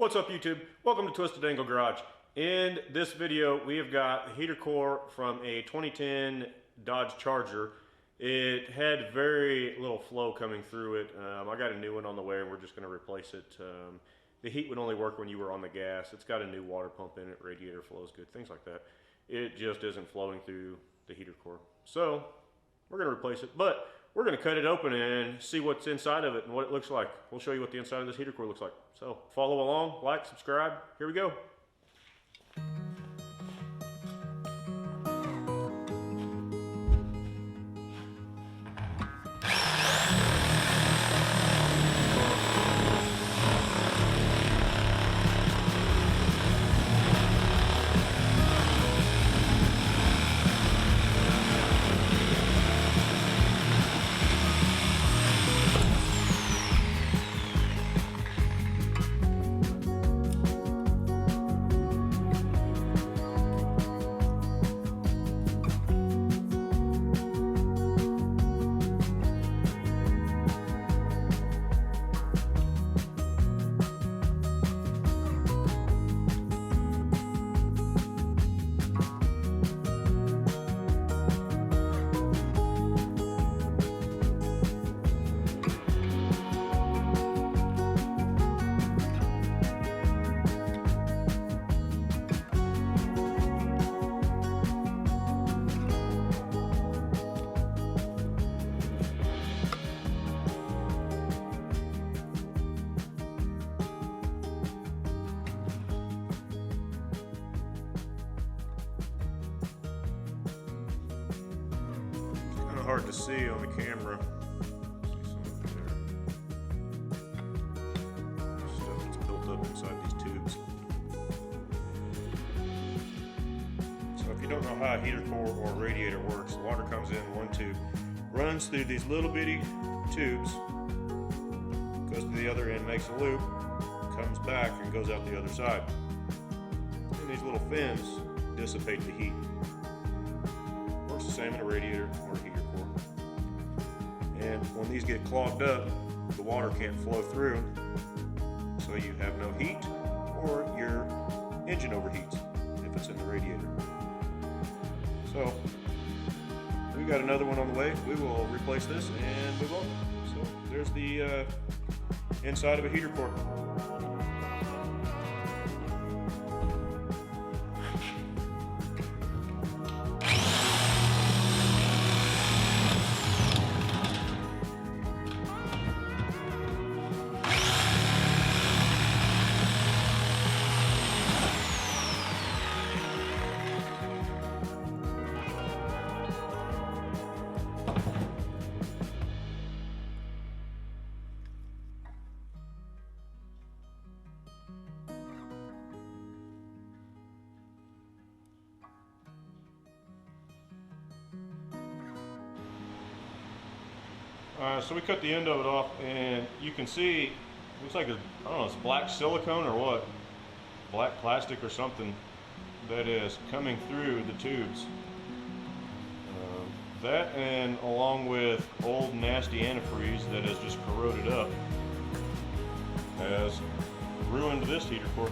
What's up YouTube? Welcome to Twisted Angle Garage. In this video we have got a heater core from a 2010 Dodge Charger. It had very little flow coming through it. I got a new one on the way and we're just going to replace it. The heat would only work when you were on the gas. It's got a new water pump in it, radiator flows good, things like that. It just isn't flowing through the heater core. So we're going to replace it, but we're going to cut it open and see what's inside of it and what it looks like. We'll show you what the inside of this heater core looks like. So follow along, like, subscribe. Here we go. Hard to see on the camera. See some there. Stuff that's built up inside these tubes. So if you don't know how a heater core or radiator works, the water comes in one tube, runs through these little bitty tubes, goes to the other end, makes a loop, comes back and goes out the other side. And these little fins dissipate the heat. Works the same in a radiator or a heater core. And when these get clogged up, the water can't flow through, so you have no heat, or your engine overheats if it's in the radiator. So we got another one on the way. We will replace this and move on. So there's the inside of a heater core. So we cut the end of it off, and you can see, looks like I don't know, it's black silicone or what, black plastic or something that is coming through the tubes. That, and along with old nasty antifreeze that has just corroded up, has ruined this heater core.